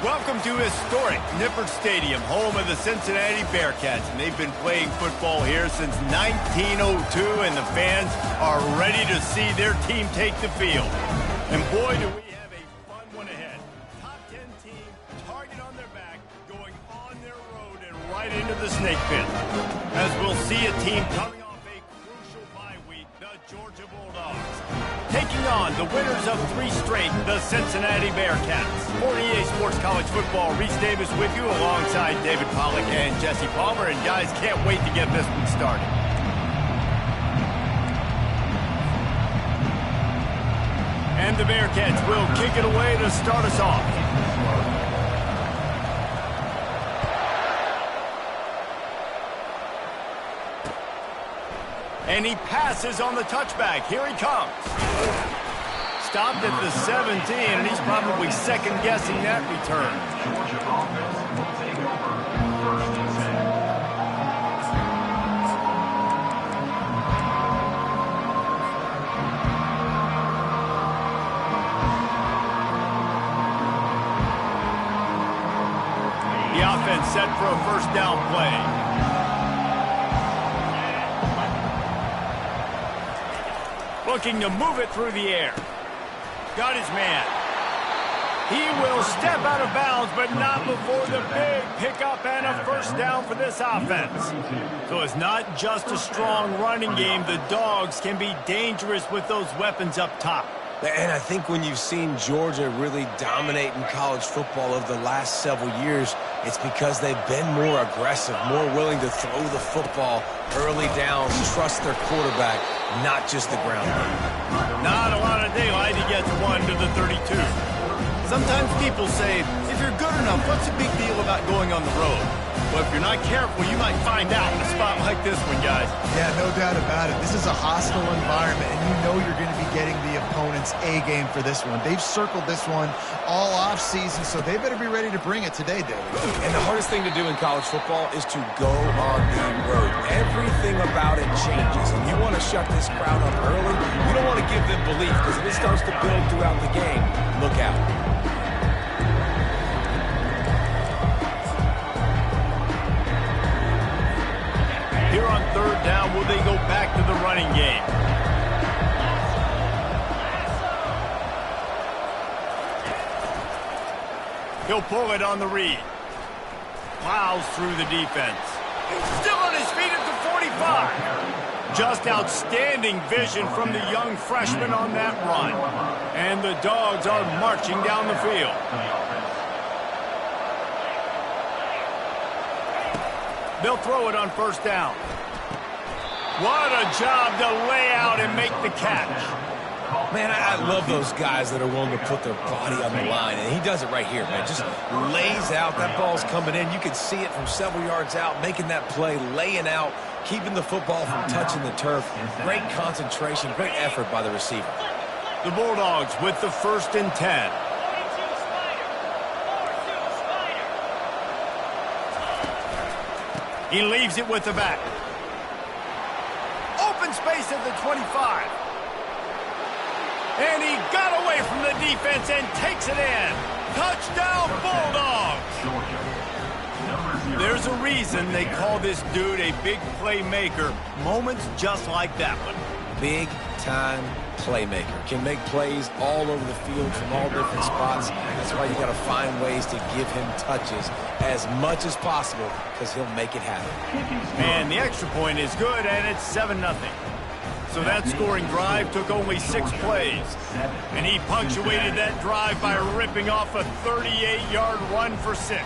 Welcome to historic Nippert Stadium, home of the Cincinnati Bearcats. And they've been playing football here since 1902, and the fans are ready to see their team take the field. And boy, do we have a fun one ahead. Top 10 team, target on their back, going on their road and right into the snake pit. As we'll see a team coming off a crucial bye week, the Georgia Bulldogs, taking on the winners of 3 straight, the Cincinnati Bearcats. For EA Sports College Football, Reese Davis with you alongside David Pollack and Jesse Palmer. And guys, can't wait to get this one started. And the Bearcats will kick it away to start us off. And he passes on the touchback. Here he comes. Stopped at the 17, and he's probably second-guessing that return. The offense set for a first down play. Looking to move it through the air. Got his man. He will step out of bounds, but not before the big pickup and a first down for this offense. So it's not just a strong running game. The Dogs can be dangerous with those weapons up top. And I think when you've seen Georgia really dominate in college football over the last several years, it's because they've been more aggressive, more willing to throw the football early downs, trust their quarterback, not just the ground game. Not a lot of daylight. He gets 1 to the 32. Sometimes people say, if you're good enough, what's the big deal about going on the road? Well, if you're not careful, you might find out in a spot like this one, guys. Yeah, no doubt about it. This is a hostile environment, and you know you're going to be getting the opponent's A game for this one. They've circled this one all off-season, so they better be ready to bring it today, David. And the hardest thing to do in college football is to go on the road. Everything about it changes, and you want to shut this crowd up early. You don't want to give them belief, because if it starts to build throughout the game, look out. Here on third down, will they go back to the running game? He'll pull it on the read. Plows through the defense. Still on his feet at the 45. Just outstanding vision from the young freshman on that run. And the Dogs are marching down the field. They'll throw it on first down. What a job to lay out and make the catch. Man, I love those guys that are willing to put their body on the line, and he does it right here, man. Just lays out. That ball's coming in. You can see it from several yards out, making that play, laying out, keeping the football from touching the turf. Great concentration, great effort by the receiver. The Bulldogs with the 1st and 10. He leaves it with the back. Open space at the 25. And he got away from the defense and takes it in. Touchdown, Bulldogs! There's a reason they call this dude a big playmaker. Moments just like that one. Big-time playmaker. Can make plays all over the field from all different spots. That's why you got to find ways to give him touches as much as possible, because he'll make it happen. And the extra point is good, and it's 7-0. So that scoring drive took only 6 plays. And he punctuated that drive by ripping off a 38-yard run for 6.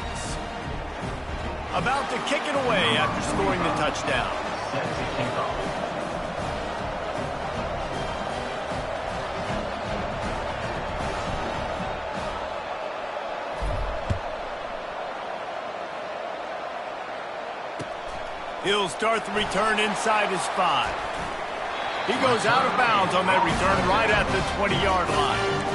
About to kick it away after scoring the touchdown. He'll start the return inside his 5. He goes out of bounds on that return right at the 20-yard line.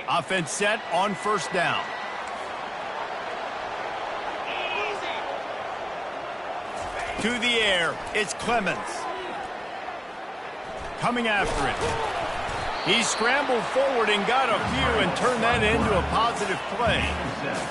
Offense set on first down. To the air, it's Clemens. Coming after it. He scrambled forward and got a few and turned that into a positive play.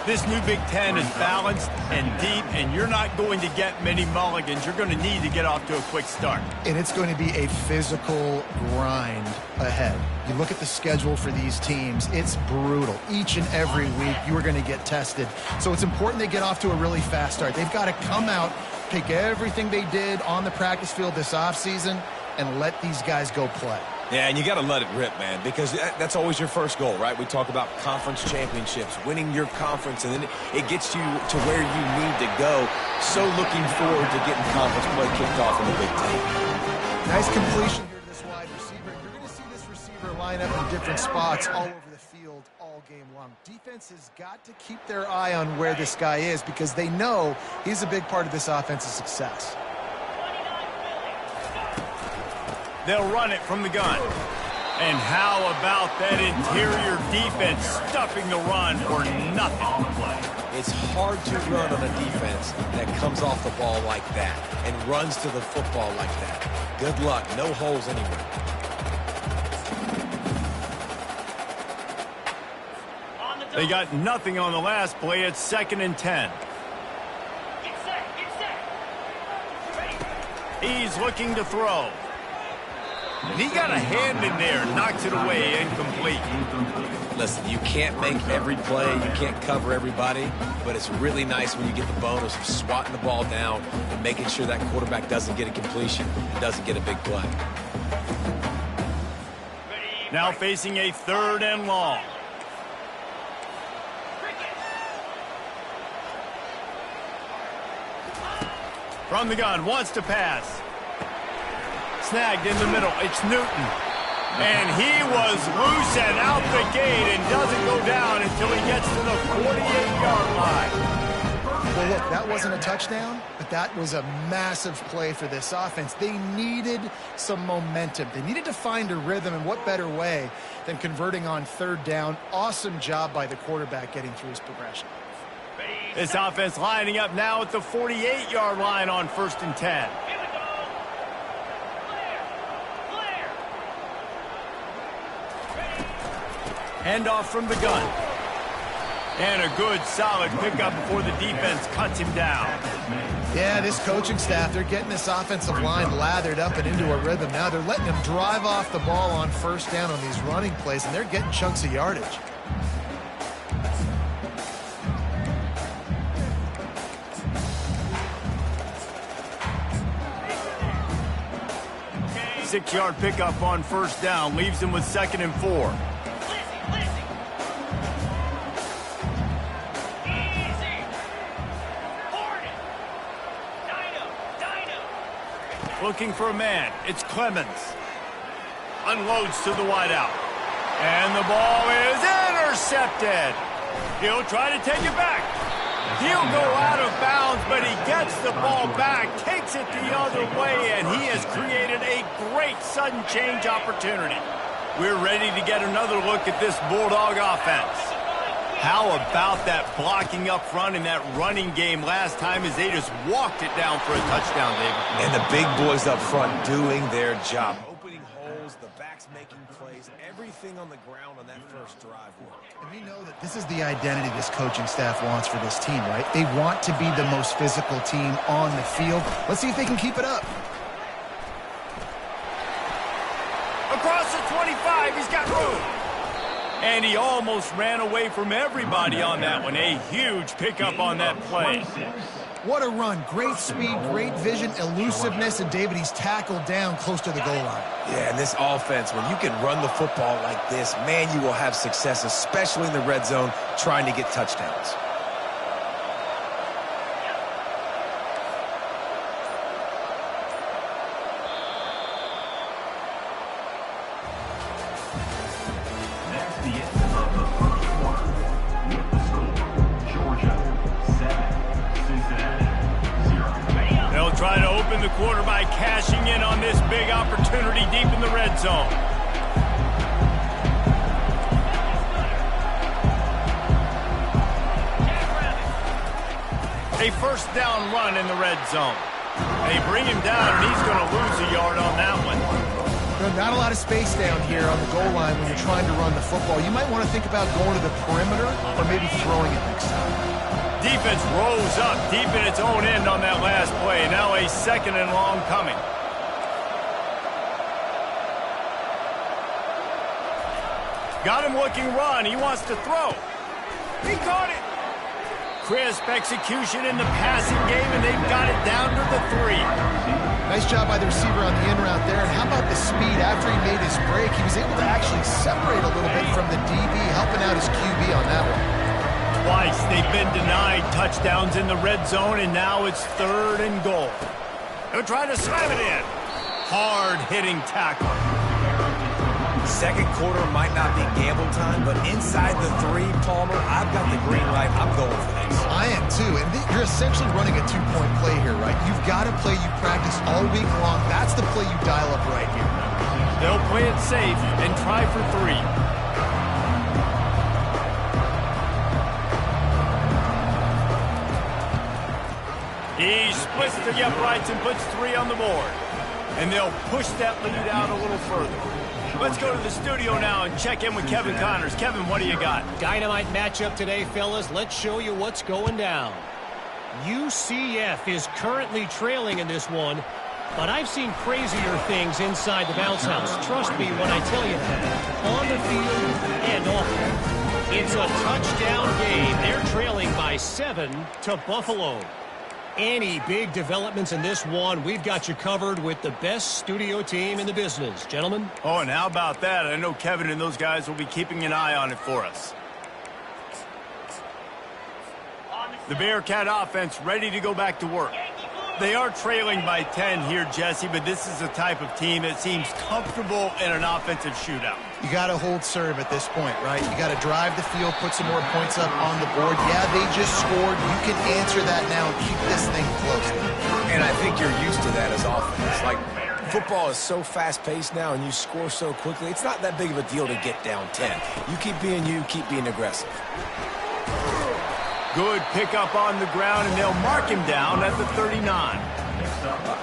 This new Big Ten is balanced and deep, and you're not going to get many mulligans. You're going to need to get off to a quick start. And it's going to be a physical grind ahead. You look at the schedule for these teams, it's brutal. Each and every week, you are going to get tested. So it's important they get off to a really fast start. They've got to come out, take everything they did on the practice field this offseason, and let these guys go play. Yeah, and you got to let it rip, man, because that's always your first goal, right? We talk about conference championships, winning your conference, and then it gets you to where you need to go. So looking forward to getting conference play kicked off in the Big Ten. Nice completion here to this wide receiver. You're going to see this receiver line up in different spots all over the field all game long. Defense has got to keep their eye on where this guy is because they know he's a big part of this offense's success. They'll run it from the gun. And how about that interior defense stuffing the run for nothing on the play? It's hard to run on a defense that comes off the ball like that and runs to the football like that. Good luck. No holes anywhere. They got nothing on the last play. It's 2nd and 10. He's looking to throw. And he got a hand in there, knocks it away, incomplete. Listen, you can't make every play, you can't cover everybody, but it's really nice when you get the bonus of swatting the ball down and making sure that quarterback doesn't get a completion and doesn't get a big play. Now facing a 3rd and long. From the gun, wants to pass. Snagged in the middle. It's Newton. And he was loose and out the gate and doesn't go down until he gets to the 48-yard line. Well, look, that wasn't a touchdown, but that was a massive play for this offense. They needed some momentum. They needed to find a rhythm, and what better way than converting on 3rd down. Awesome job by the quarterback getting through his progression. This offense lining up now at the 48-yard line on 1st and 10. Handoff from the gun. And a good, solid pickup before the defense cuts him down. Yeah, this coaching staff, they're getting this offensive line lathered up and into a rhythm. Now they're letting them drive off the ball on 1st down on these running plays, and they're getting chunks of yardage. Six-yard pickup on 1st down. Leaves him with 2nd and 4. Looking for a man. It's Clemens. Unloads to the wideout. And the ball is intercepted. He'll try to take it back. He'll go out of bounds, but he gets the ball back, takes it the other way, and he has created a great sudden change opportunity. We're ready to get another look at this Bulldog offense. How about that blocking up front in that running game last time as they just walked it down for a touchdown, David? And the big boys up front doing their job. Opening holes, the backs making plays, everything on the ground on that first drive worked. And we know that this is the identity this coaching staff wants for this team, right? They want to be the most physical team on the field. Let's see if they can keep it up. Across the 25, he's got room. And he almost ran away from everybody on that one. A huge pickup on that play. What a run. Great speed, great vision, elusiveness, and David, he's tackled down close to the goal line. Yeah, and this offense, when you can run the football like this, man, you will have success, especially in the red zone, trying to get touchdowns. Try to open the quarter by cashing in on this big opportunity deep in the red zone. A first down run in the red zone. They bring him down, and he's going to lose a yard on that one. Not a lot of space down here on the goal line when you're trying to run the football. You might want to think about going to the perimeter or maybe throwing it next time. Defense rose up deep in its own end on that last play. Now a 2nd and long coming. Got him looking run. He wants to throw. He caught it. Crisp execution in the passing game, and they've got it down to the 3. Nice job by the receiver on the in route there. And how about the speed after he made his break? He was able to actually separate a little bit from the DB, helping out his QB on that one. Twice they've been denied touchdowns in the red zone, and now it's 3rd and goal. They'll try to slam it in. Hard-hitting tackle. Second quarter might not be gamble time, but inside the 3, Palmer, I've got the green light. I'm going for this. I am too, and you're essentially running a 2-point play here, right? You've got a play you practice all week long. That's the play you dial up right here. They'll play it safe and try for 3. He splits the uprights and puts 3 on the board. And they'll push that lead out a little further. Let's go to the studio now and check in with Kevin Connors. Kevin, what do you got? Dynamite matchup today, fellas. Let's show you what's going down. UCF is currently trailing in this one, but I've seen crazier things inside the bounce house. Trust me when I tell you that. On the field and off. It's a touchdown game. They're trailing by 7 to Buffalo. Any big developments in this one, we've got you covered with the best studio team in the business. Gentlemen? Oh, and how about that? I know Kevin and those guys will be keeping an eye on it for us. The Bearcat offense ready to go back to work. They are trailing by 10 here, Jesse, but this is the type of team that seems comfortable in an offensive shootout. You got to hold serve at this point, right? You got to drive the field, put some more points up on the board. Yeah, they just scored. You can answer that now and keep this thing close. And I think you're used to that as offense. Like, football is so fast-paced now and you score so quickly, it's not that big of a deal to get down 10. You keep being aggressive. Good pickup on the ground, and they'll mark him down at the 39.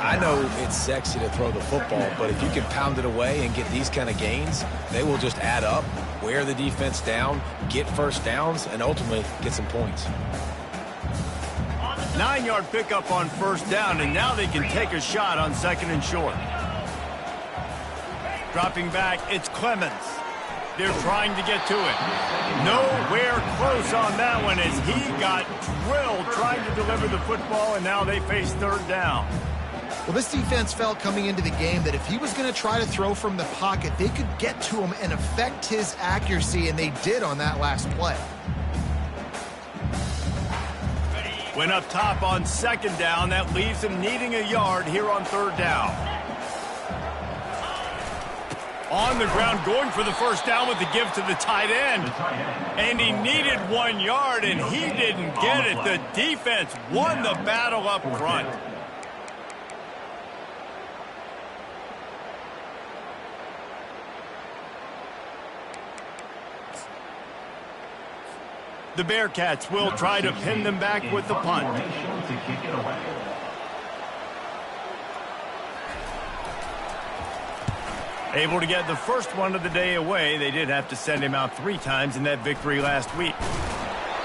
I know it's sexy to throw the football, but if you can pound it away and get these kind of gains, they will just add up, wear the defense down, get first downs, and ultimately get some points. 9-yard pickup on first down, and now they can take a shot on 2nd and short. Dropping back, it's Clemens. They're trying to get to it. Nowhere close on that one as he got drilled trying to deliver the football, and now they face 3rd down. Well, this defense felt coming into the game that if he was going to try to throw from the pocket, they could get to him and affect his accuracy, and they did on that last play. Went up top on 2nd down. That leaves him needing a yard here on 3rd down. On the ground, going for the first down with the give to the tight end. And he needed 1 yard, and he didn't get it. The defense won the battle up front. The Bearcats will try to pin them back with the punt. Able to get the first one of the day away. They did have to send him out 3 times in that victory last week.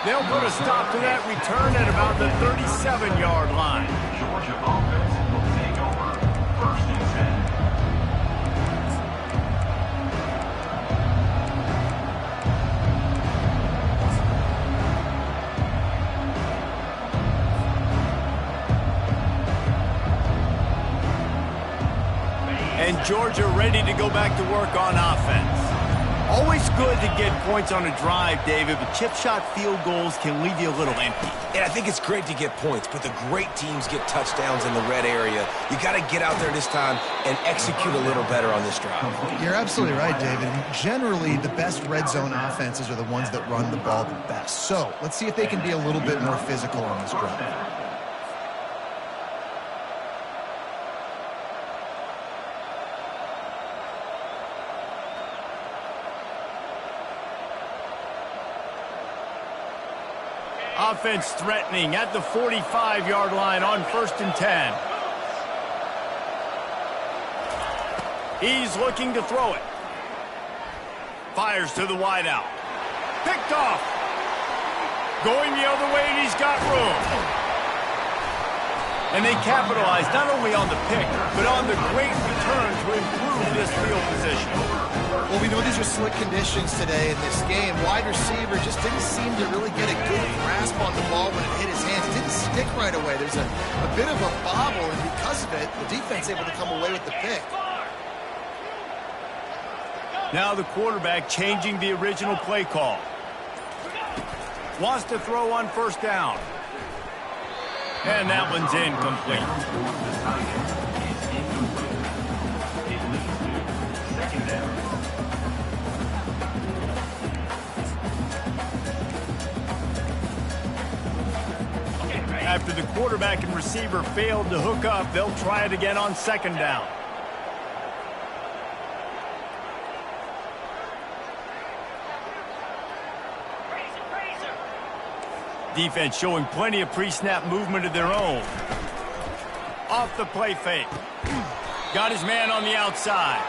They'll put a stop to that return at about the 37-yard line. Georgia offense will take over 1st and 10. And Georgia ready to go back to work on offense. Always good to get points on a drive, David, but chip shot field goals can leave you a little empty. And I think it's great to get points, but the great teams get touchdowns in the red area. You got to get out there this time and execute a little better on this drive. You're absolutely right, David. Generally, the best red zone offenses are the ones that run the ball the best. So let's see if they can be a little bit more physical on this drive. Offense threatening at the 45-yard line on 1st and 10. He's looking to throw it. Fires to the wideout. Picked off. Going the other way, and he's got room. And they capitalize not only on the pick, but on the great return to improve this field position. Well, we know these are slick conditions today in this game. Wide receiver just didn't seem to really get a good grasp on the ball when it hit his hands. It didn't stick right away. There's a bit of a bobble, and because of it, the defense able to come away with the pick. Now the quarterback changing the original play call. Wants to throw on 1st down. And that one's incomplete. After the quarterback and receiver failed to hook up, they'll try it again on 2nd down. Defense showing plenty of pre-snap movement of their own. Off the play fake. Got his man on the outside.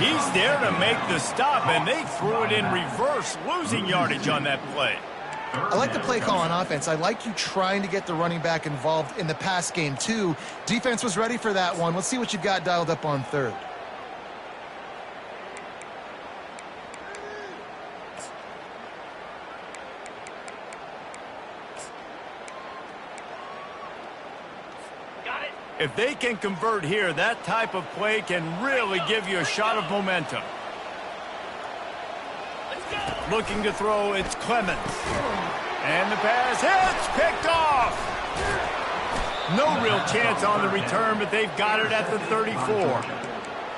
He's there to make the stop, and they threw it in reverse, losing yardage on that play. I like the play call on offense. I like you trying to get the running back involved in the pass game, too. Defense was ready for that one. Let's see what you've got dialed up on 3rd. If they can convert here, that type of play can really give you a shot of momentum. Looking to throw, it's Clemens. And the pass hits, picked off. No real chance on the return, but they've got it at the 34.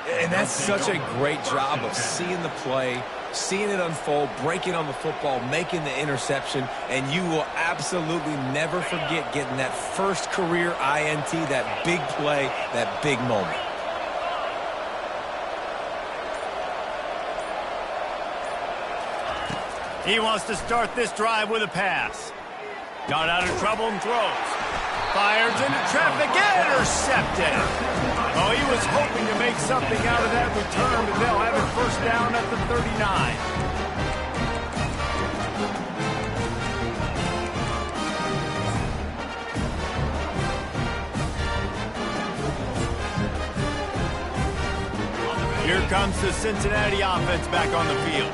And that's such a great job of seeing the play, seeing it unfold, breaking on the football, making the interception, and you will absolutely never forget getting that first career INT, that big play, that big moment. He wants to start this drive with a pass. Got out of trouble and throws. Fires into traffic, intercepted. Oh, he was hoping to make something out of that return, but they'll have it 1st down at the 39. Here comes the Cincinnati offense back on the field.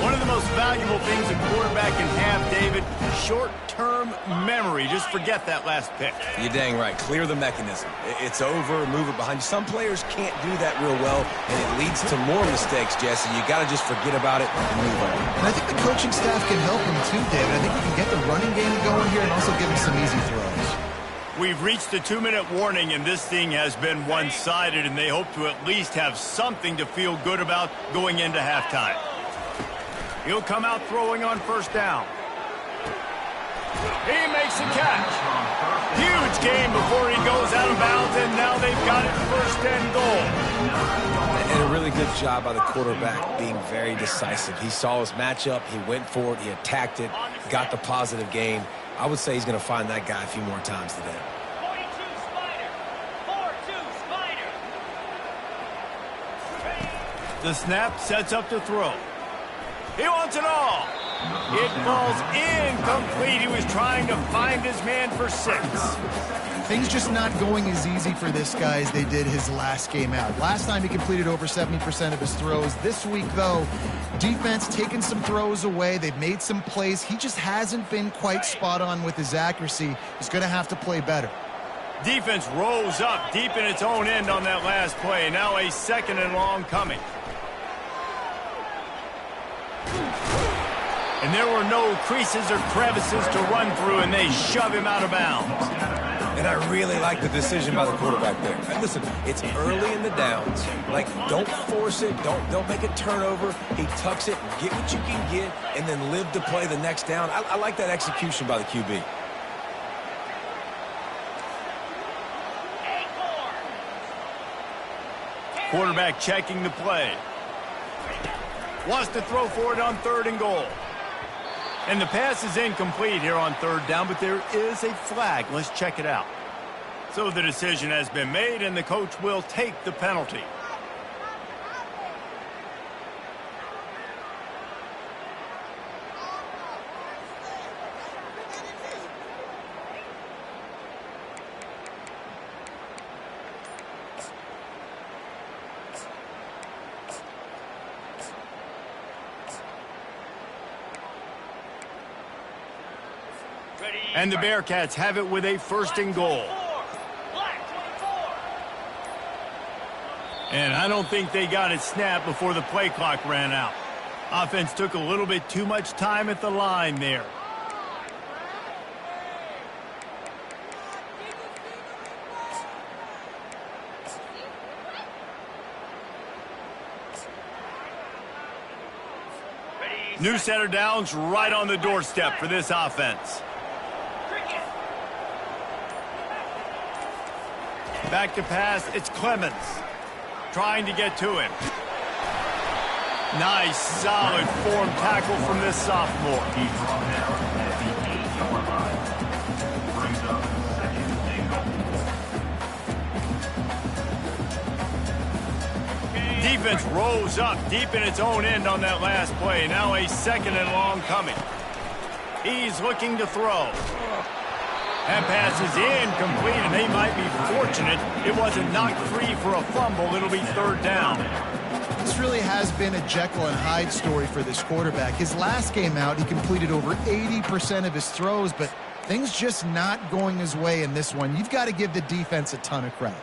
One of the most valuable things a quarterback can have, David, short-term memory. Just forget that last pick. You're dang right. Clear the mechanism. It's over, move it behind you. Some players can't do that real well, and it leads to more mistakes, Jesse. You got to just forget about it and move on. And I think the coaching staff can help him too, David. I think he can get the running game going here and also give him some easy throws. We've reached the 2-minute warning, and this thing has been one-sided, and they hope to at least have something to feel good about going into halftime. He'll come out throwing on 1st down. He makes a catch. Huge game before he goes out of bounds, and now they've got it 1st and goal. And a really good job by the quarterback being very decisive. He saw his matchup. He went for it. He attacked it, got the positive gain. I would say he's going to find that guy a few more times today. 42 Spider. 4-2 Spider. The snap sets up to throw. He wants it all. It falls incomplete. He was trying to find his man for 6. Things just not going as easy for this guy as they did his last game out. Last time he completed over 70% of his throws. This week, though, defense taking some throws away. They've made some plays. He just hasn't been quite spot on with his accuracy. He's going to have to play better. Defense rose up deep in its own end on that last play. Now a 2nd and long coming. And there were no creases or crevices to run through, and they shove him out of bounds. And I really like the decision by the quarterback there. And listen, it's early in the downs. Like, don't force it. Don't make a turnover. He tucks it, get what you can get, and then live to play the next down. I like that execution by the QB. Quarterback checking the play. Wants to throw for it on 3rd and goal. And the pass is incomplete here on third down, but there is a flag. Let's check it out. So the decision has been made, and the coach will take the penalty. And the Bearcats have it with a first and goal. And I don't think they got it snapped before the play clock ran out. Offense took a little bit too much time at the line there. New center downs right on the doorstep for this offense. Back to pass, it's Clemens. Trying to get to him. Nice, solid form tackle from this sophomore. Defense rolls up deep in its own end on that last play. Now a second and long coming. He's looking to throw. That pass is incomplete, and they might be fortunate it wasn't knocked free for a fumble. It'll be third down. This really has been a Jekyll and Hyde story for this quarterback. His last game out, he completed over 80% of his throws, but things just not going his way in this one. You've got to give the defense a ton of credit.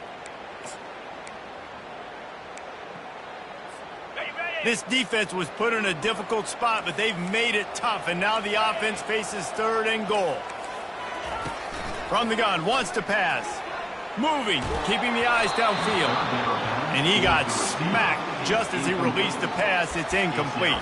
This defense was put in a difficult spot, but they've made it tough, and now the offense faces third and goal. From the gun, wants to pass. Moving, keeping the eyes downfield. And he got smacked just as he released the pass. It's incomplete.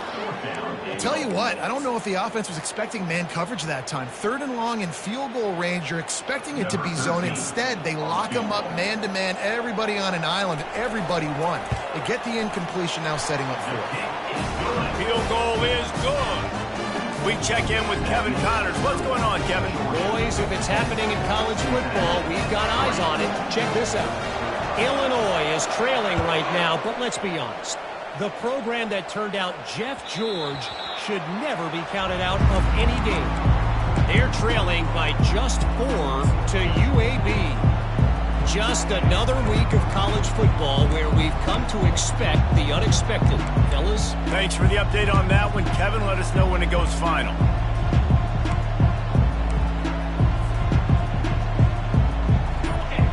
I'll tell you what, I don't know if the offense was expecting man coverage that time. Third and long in field goal range, you're expecting it to be zone. Instead, they lock him up man-to-man, everybody on an island, and everybody won. They get the incompletion, now setting up for it. Field goal is good. We check in with Kevin Connors. What's going on, Kevin? Boys, if it's happening in college football, we've got eyes on it. Check this out. Illinois is trailing right now, but let's be honest. The program that turned out Jeff George should never be counted out of any game. They're trailing by just 4 to UAB. Just another week of college football where we've come to expect the unexpected. Fellas? Thanks for the update on that one, Kevin. Let us know when it goes final.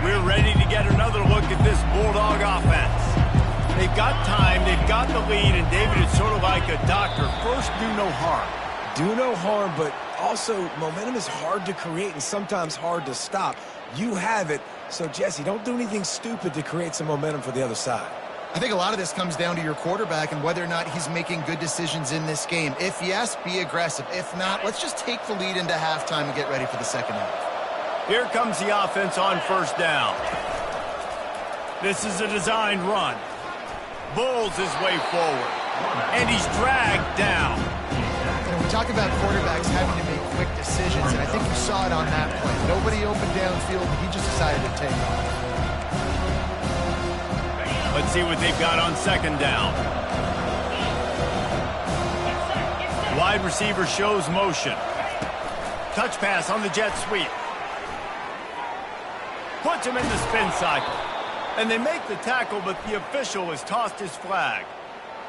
We're ready to get another look at this Bulldog offense. They've got time, they've got the lead, and David is sort of like a doctor. First, do no harm. Do no harm, but also momentum is hard to create and sometimes hard to stop. You have it. So, Jesse, don't do anything stupid to create some momentum for the other side. I think a lot of this comes down to your quarterback and whether or not he's making good decisions in this game. If yes, be aggressive. If not, let's just take the lead into halftime and get ready for the second half. Here comes the offense on first down. This is a designed run. Bulls his way forward. And he's dragged down. You know, we talk about quarterbacks having to make quick decisions, and I think you saw it on that play. Nobody open downfield, he just decided to take off. Let's see what they've got on second down. Wide receiver shows motion. Touch pass on the jet sweep. Puts him in the spin cycle. And they make the tackle, but the official has tossed his flag.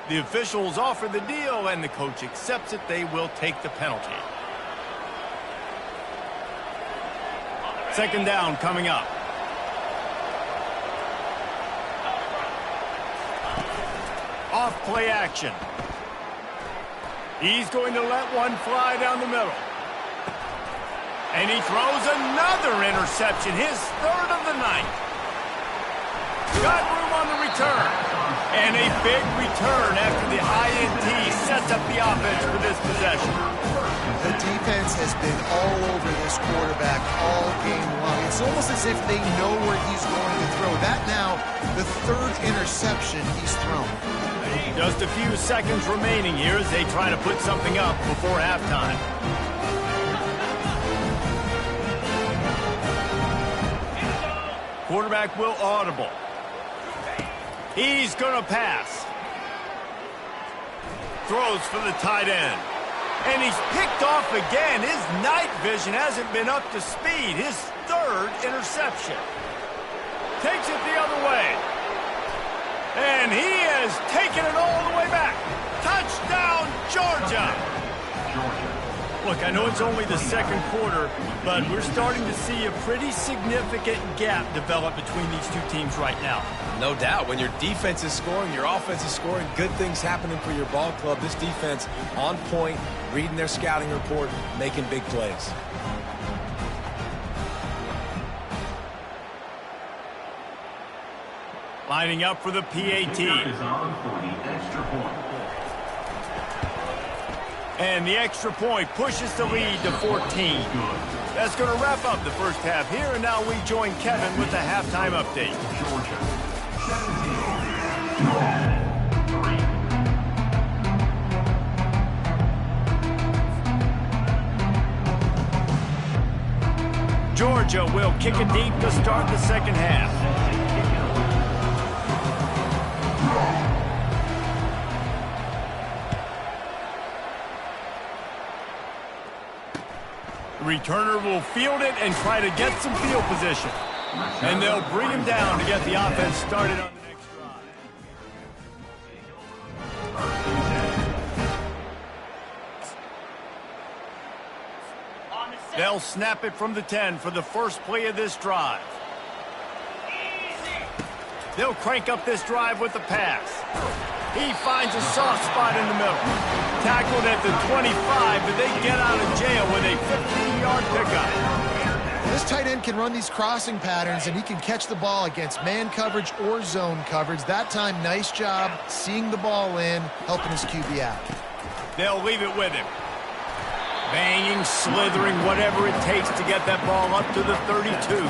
The officials offer the deal, and the coach accepts it. They will take the penalty. Second down coming up. Off play action. He's going to let one fly down the middle. And he throws another interception, his third of the night. Got room on the return. And a big return after the INT sets up the offense for this possession. defense has been all over this quarterback all game long. It's almost as if they know where he's going to throw. That now, the third interception he's thrown. Just a few seconds remaining here as they try to put something up before halftime. Quarterback will audible. He's going to pass. Throws for the tight end. And he's picked off again. His night vision hasn't been up to speed. His third interception. Takes it the other way. And he has taken it all the way back. Touchdown, Georgia. Look, I know it's only the second quarter, but we're starting to see a pretty significant gap develop between these two teams right now. No doubt. When your defense is scoring, your offense is scoring, good things happening for your ball club. This defense on point, reading their scouting report, making big plays. Lining up for the PAT. And the extra point pushes the lead to 14. That's going to wrap up the first half here, and now we join Kevin with the halftime update. Georgia will kick it deep to start the second half. The returner will field it and try to get some field position. And they'll bring him down to get the offense started on the next drive. They'll snap it from the 10 for the first play of this drive. They'll crank up this drive with the pass. He finds a soft spot in the middle. Tackled at the 25, but they get out of jail with a 15-yard pickup. This tight end can run these crossing patterns, and he can catch the ball against man coverage or zone coverage. That time, nice job seeing the ball in, helping his QB out. They'll leave it with him. Banging, slithering, whatever it takes to get that ball up to the 32.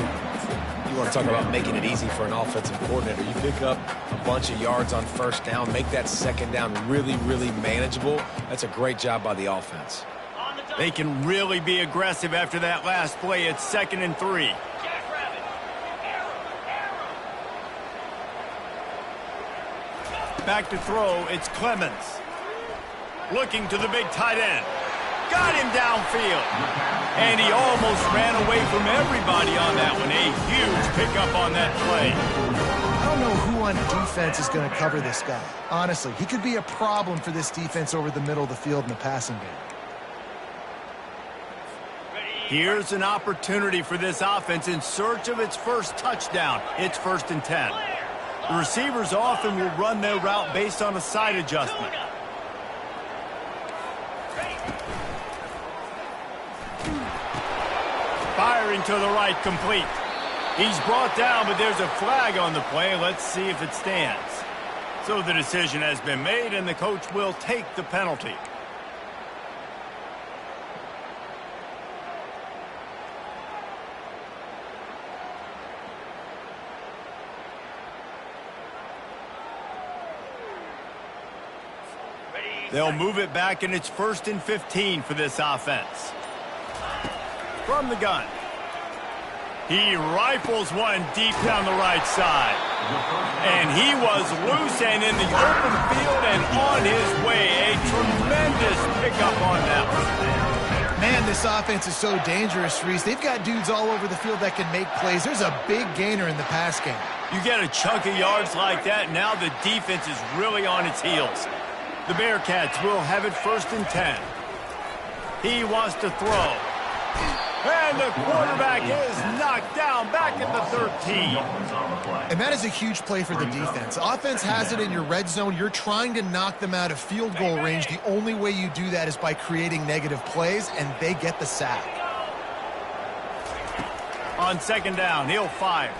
You want to talk about making it easy for an offensive coordinator. You pick up a bunch of yards on first down, make that second down really, really manageable. That's a great job by the offense. They can really be aggressive after that last play. It's 2nd and 3. Back to throw, it's Clemens. Looking to the big tight end. Got him downfield. And he almost ran away from everybody on that one. A huge pickup on that play. I don't know who on defense is going to cover this guy. Honestly, he could be a problem for this defense over the middle of the field in the passing game. Here's an opportunity for this offense in search of its first touchdown. It's 1st and 10. The receivers often will run their route based on a side adjustment. Firing to the right, complete. He's brought down, but there's a flag on the play. Let's see if it stands. So the decision has been made, and the coach will take the penalty. They'll move it back, and it's 1st and 15 for this offense. From the gun. He rifles one deep down the right side. And he was loose and in the open field and on his way. A tremendous pickup on that one. Man, this offense is so dangerous, Reese. They've got dudes all over the field that can make plays. There's a big gainer in the pass game. You get a chunk of yards like that, now the defense is really on its heels. The Bearcats will have it 1st and 10. He wants to throw. And the quarterback is knocked down back at the 13. And that is a huge play for the defense. Offense has it in your red zone. You're trying to knock them out of field goal range. The only way you do that is by creating negative plays, and they get the sack. On 2nd down, he'll fire.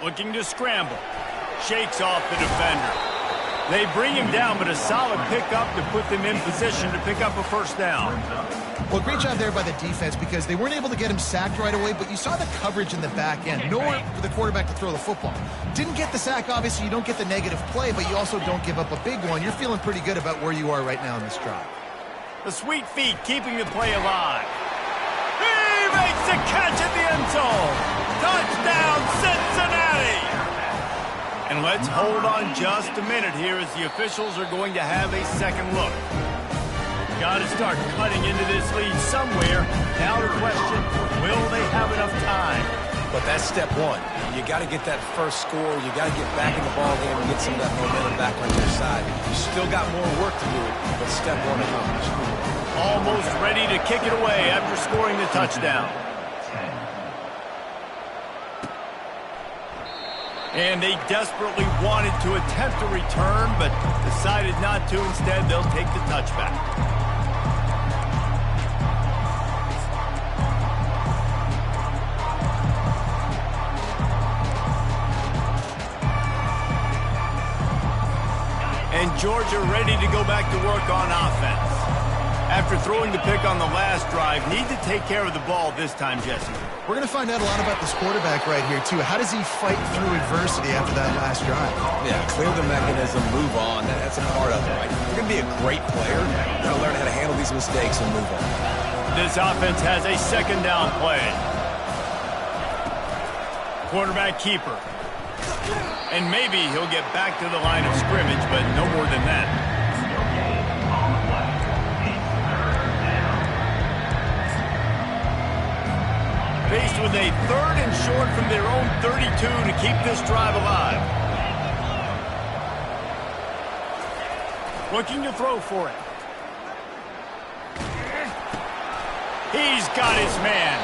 Looking to scramble. Shakes off the defender. They bring him down, but a solid pickup to put them in position to pick up a first down. Well, great job there by the defense because they weren't able to get him sacked right away, but you saw the coverage in the back end. Nowhere for the quarterback to throw the football. Didn't get the sack, obviously. You don't get the negative play, but you also don't give up a big one. You're feeling pretty good about where you are right now in this drive. The sweet feet keeping the play alive. He makes the catch at the end zone. Touchdown, Cincinnati! And let's hold on just a minute here as the officials are going to have a second look. Got to start cutting into this lead somewhere. Now the question, will they have enough time? But that's step one. You got to get that first score. You got to get back in the ball game and get some of that momentum back on your side. You still got more work to do, but step one accomplished. Almost ready to kick it away after scoring the touchdown. And they desperately wanted to attempt a return, but decided not to. Instead, they'll take the touchback. And Georgia ready to go back to work on offense. After throwing the pick on the last drive, need to take care of the ball this time, Jesse. We're going to find out a lot about this quarterback right here, too. How does he fight through adversity after that last drive? Yeah, clear the mechanism, move on. That's a part of it, right? If you're going to be a great player, you got to learn how to handle these mistakes and move on. This offense has a second down play. Quarterback keeper. And maybe he'll get back to the line of scrimmage, but no more than that. Faced with a 3rd and short from their own 32 to keep this drive alive. Looking to throw for it. He's got his man.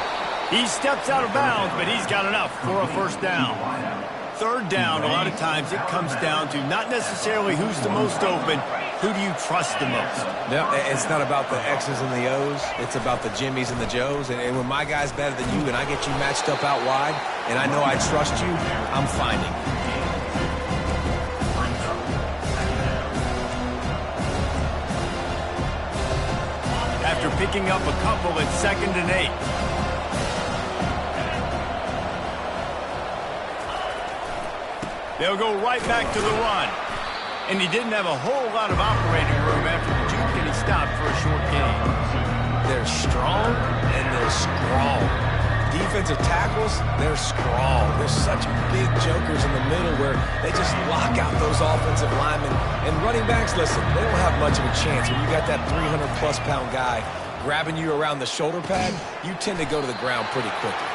He steps out of bounds, but he's got enough for a first down. 3rd down, a lot of times it comes down to not necessarily who's the most open, who do you trust the most? No, it's not about the X's and the O's. It's about the Jimmies and the Joes. And when my guy's better than you and I get you matched up out wide, and I know I trust you, I'm finding. After picking up a couple at 2nd and 8. They'll go right back to the run. And he didn't have a whole lot of operating room after the juke, and he stopped for a short gain. They're strong, and they're strong. Defensive tackles, they're strong. There's such big jokers in the middle where they just lock out those offensive linemen. And running backs, listen, they don't have much of a chance. When you got that 300-plus pound guy grabbing you around the shoulder pad, you tend to go to the ground pretty quickly.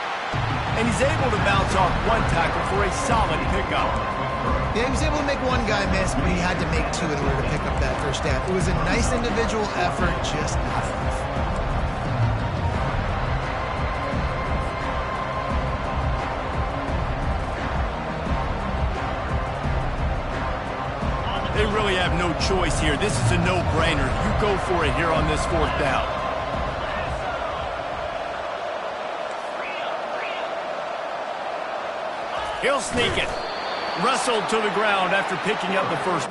And he's able to bounce off one tackle for a solid pickup. Yeah, he was able to make one guy miss, but he had to make 2 in order to pick up that first down. It was a nice individual effort, just not enough. They really have no choice here. This is a no-brainer. You go for it here on this 4th down. He'll sneak it. Wrestled to the ground after picking up the first.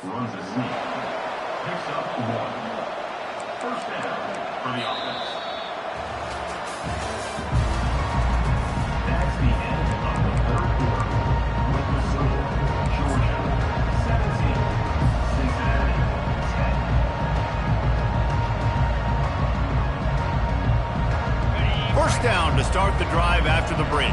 Runs a sneak. Picks up 1. First down for the offense. That's the end of the 3rd quarter. With the score, Georgia 17, Cincinnati 10. First down to start the drive after the break.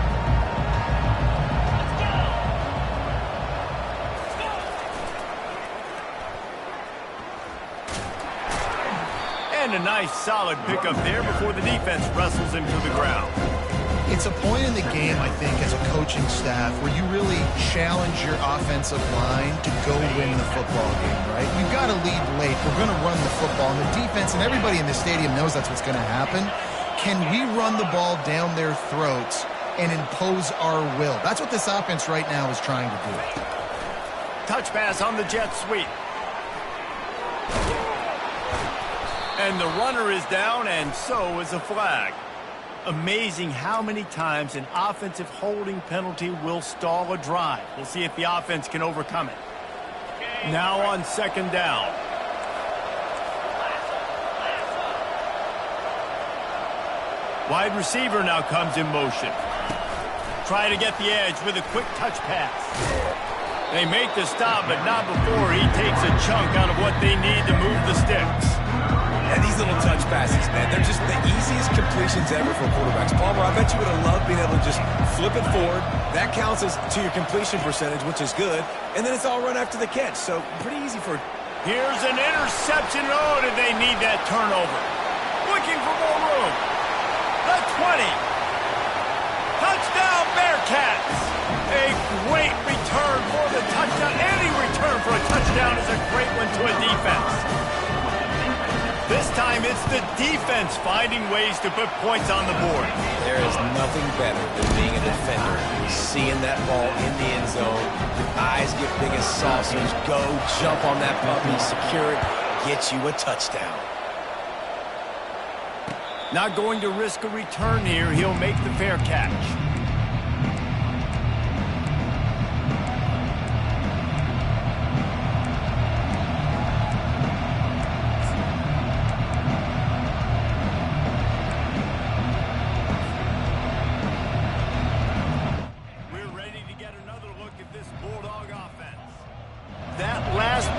And a nice solid pickup there before the defense wrestles him to the ground. It's a point in the game, I think, as a coaching staff where you really challenge your offensive line to go win the football game, right? We've got to lead late. We're going to run the football. And the defense and everybody in the stadium knows that's what's going to happen. Can we run the ball down their throats and impose our will? That's what this offense right now is trying to do. Touch pass on the jet sweep. And the runner is down, and so is a flag. Amazing how many times an offensive holding penalty will stall a drive. We'll see if the offense can overcome it. Now on second down. Wide receiver now comes in motion. Try to get the edge with a quick touch pass. They make the stop, but not before he takes a chunk out of what they need to move the sticks. And these little touch passes, man, they're just the easiest completions ever for quarterbacks. Palmer, I bet you would have loved being able to just flip it forward. That counts as to your completion percentage, which is good. And then it's all run after the catch, so pretty easy for... Here's an interception. Oh, did they need that turnover? Looking for more room. The 20. Touchdown, Bearcats. A great return for the touchdown. Any return for a touchdown is a great one to a defense. This time it's the defense finding ways to put points on the board. There is nothing better than being a defender. Seeing that ball in the end zone, your eyes get big as saucers, go jump on that puppy, secure it, get you a touchdown. Not going to risk a return here. He'll make the fair catch.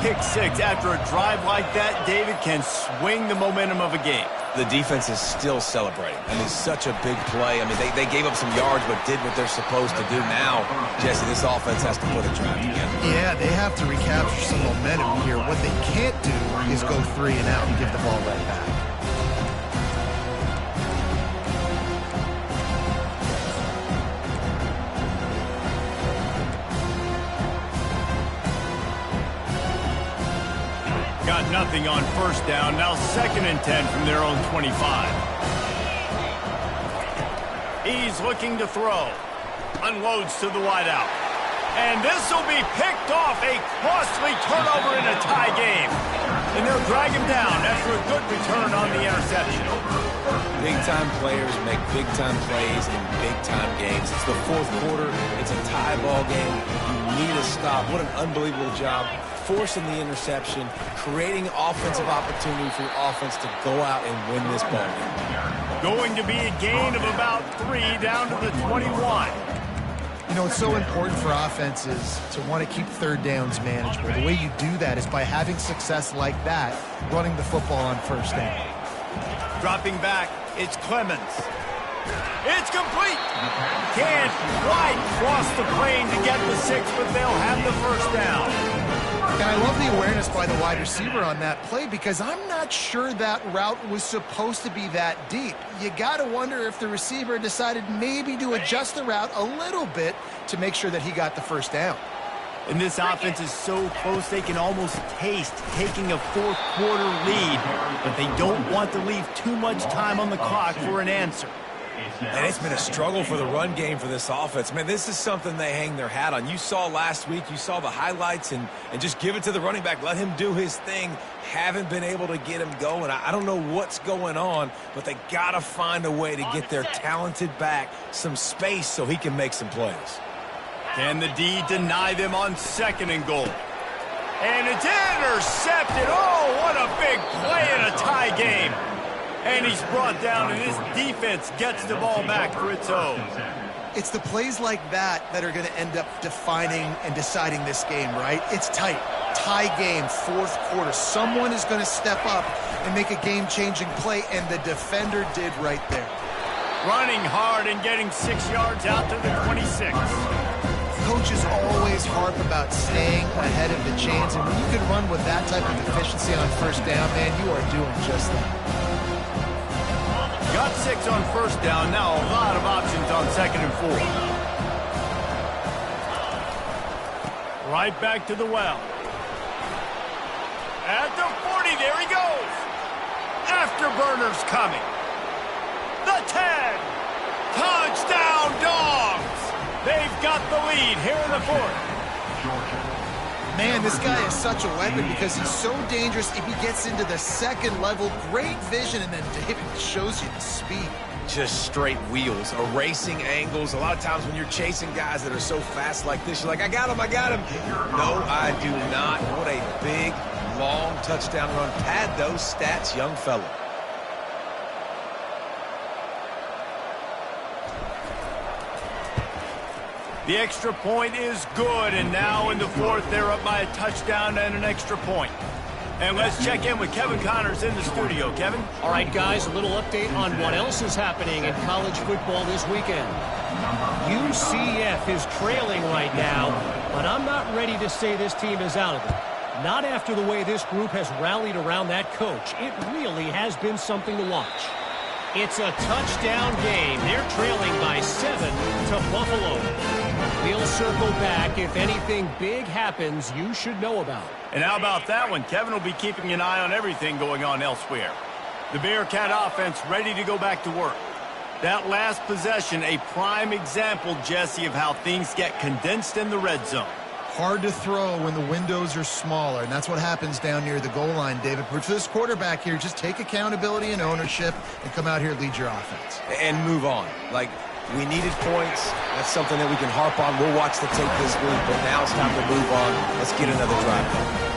Pick six after a drive like that, David, can swing the momentum of a game. The defense is still celebrating. I mean, such a big play. I mean, they gave up some yards but did what they're supposed to do. Now, Jesse, this offense has to put a drive together. Yeah, they have to recapture some momentum here. What they can't do is go 3 and out and give the ball right back. Got nothing on first down. Now 2nd and 10 from their own 25. He's looking to throw. Unloads to the wideout. And this will be picked off. A costly turnover in a tie game. And they'll drag him down after a good return on the interception. Big-time players make big-time plays in big-time games. It's the 4th quarter. It's a tie ball game. You need a stop. What an unbelievable job. Forcing the interception, creating offensive opportunity for your offense to go out and win this ball game. Going to be a gain of about 3 down to the 21. You know, it's so important for offenses to want to keep 3rd downs manageable. The way you do that is by having success like that, running the football on 1st down. Dropping back, it's Clemens. It's complete. Can't quite cross the plane to get the 6, but they'll have the 1st down. And I love the awareness by the wide receiver on that play because I'm not sure that route was supposed to be that deep. You got to wonder if the receiver decided maybe to adjust the route a little bit to make sure that he got the 1st down. And this offense is so close they can almost taste taking a 4th quarter lead, but they don't want to leave too much time on the clock for an answer. And it's been a struggle for the run game for this offense. Man, this is something they hang their hat on. You saw last week, you saw the highlights, and just give it to the running back. Let him do his thing. Haven't been able to get him going. I don't know what's going on, but they got to find a way to get their talented back some space so he can make some plays. Can the D deny them on 2nd and goal? And it's intercepted. Oh, what a big play in a tie game. And he's brought down, and his defense gets the ball back for its own. It's the plays like that that are going to end up defining and deciding this game, right? It's tight. Tie game, 4th quarter. Someone is going to step up and make a game-changing play, and the defender did right there. Running hard and getting 6 yards out to the 26. Coaches always harp about staying ahead of the chains, and when you can run with that type of efficiency on 1st down, man, you are doing just that. Got 6 on 1st down. Now a lot of options on 2nd and 4. Right back to the well. At the 40, there he goes. Afterburners coming. The 10. Touchdown, Dogs. They've got the lead here in the 4th. Man, this guy is such a weapon because he's so dangerous if he gets into the 2nd level. Great vision, and then David shows you the speed. just straight wheels, erasing angles. A lot of times when you're chasing guys that are so fast like this, you're like, I got him. No, I do not. What a big, long touchdown run. Pad those stats, young fella. The extra point is good, and now in the fourth, they're up by a touchdown and an extra point. And let's check in with Kevin Connors in the studio. Kevin? All right, guys, a little update on what else is happening in college football this weekend. UCF is trailing right now, but I'm not ready to say this team is out of it. Not after the way this group has rallied around that coach. It really has been something to watch. It's a touchdown game. They're trailing by 7 to Buffalo. We'll circle back if anything big happens you should know about. And how about that one? Kevin will be keeping an eye on everything going on elsewhere. The Bearcat offense ready to go back to work. That last possession, a prime example, Jesse, of how things get condensed in the red zone. Hard to throw when the windows are smaller, and that's what happens down near the goal line, David. But for this quarterback here, just take accountability and ownership and come out here and lead your offense. And move on. Like, we needed points. That's something that we can harp on. We'll watch the tape this week, but now it's time to move on. Let's get another drive going.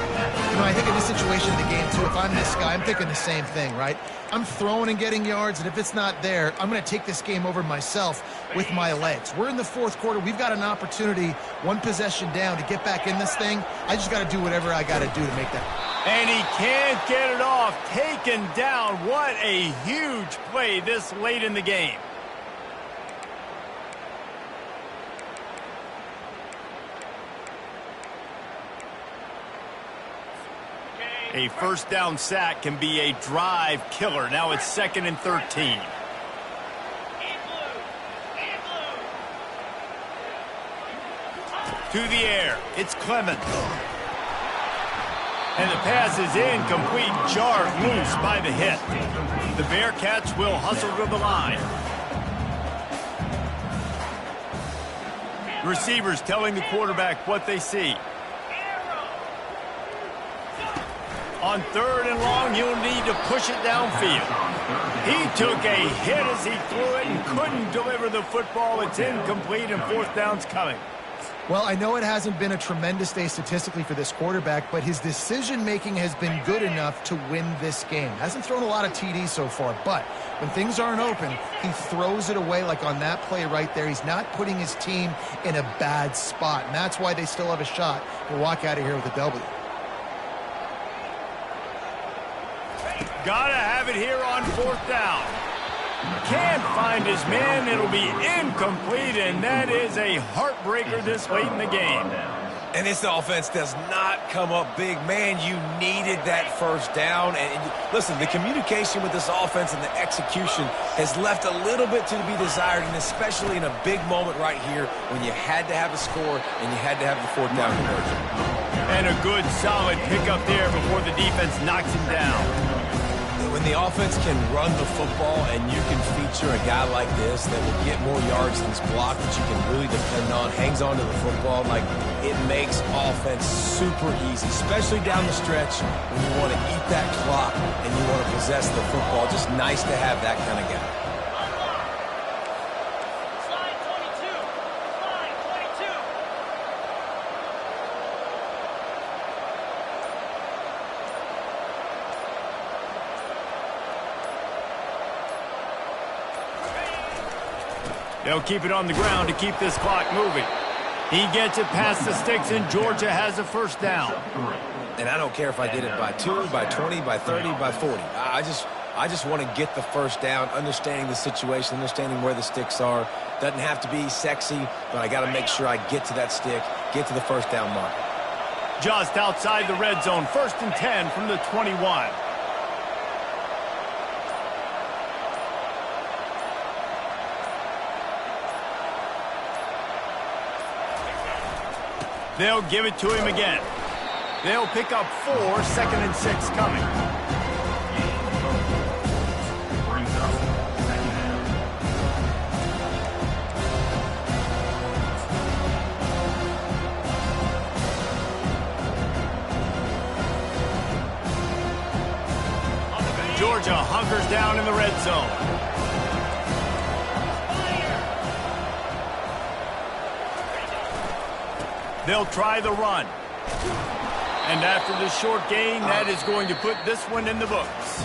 You know, I think in this situation in the game, too, if I'm this guy, I'm thinking the same thing, right? I'm throwing and getting yards, and if it's not there, I'm going to take this game over myself with my legs. We're in the fourth quarter. We've got an opportunity, one possession down, to get back in this thing. I just got to do whatever I got to do to make that. And he can't get it off. Taken down. What a huge play this late in the game. A first down sack can be a drive killer. Now it's 2nd and 13. To the air. It's Clemens. And the pass is incomplete. Jarred loose by the hit. The Bearcats will hustle to the line. The receivers telling the quarterback what they see. On 3rd and long, he'll need to push it downfield. He took a hit as he threw it and couldn't deliver the football. It's incomplete, and 4th down's coming. Well, I know it hasn't been a tremendous day statistically for this quarterback, but his decision-making has been good enough to win this game. Hasn't thrown a lot of TDs so far, but when things aren't open, he throws it away like on that play right there. He's not putting his team in a bad spot, and that's why they still have a shot to walk out of here with a W. Gotta have it here on 4th down. Can't find his man. It'll be incomplete, and that is a heartbreaker this late in the game. And this offense does not come up big. Man, you needed that first down. And listen, the communication with this offense and the execution has left a little bit to be desired, and especially in a big moment right here when you had to have a score and you had to have the 4th down conversion. And a good, solid pickup there before the defense knocks him down. When the offense can run the football and you can feature a guy like this that will get more yards than his block that you can really depend on, hangs on to the football, like it makes offense super easy, especially down the stretch when you want to eat that clock and you want to possess the football. Just nice to have that kind of guy. They'll keep it on the ground to keep this clock moving. He gets it past the sticks, and Georgia has a first down. And I don't care if I did it by 2, by 20, by 30, by 40. I just want to get the first down, understanding the situation, understanding where the sticks are. Doesn't have to be sexy, but I got to make sure I get to that stick, get to the first down mark. Just outside the red zone, 1st and 10 from the 21. They'll give it to him again. They'll pick up 4, 2nd and 6 coming. Brings up 2nd down. Georgia hunkers down in the red zone. They'll try the run. And after this short gain, that is going to put this one in the books.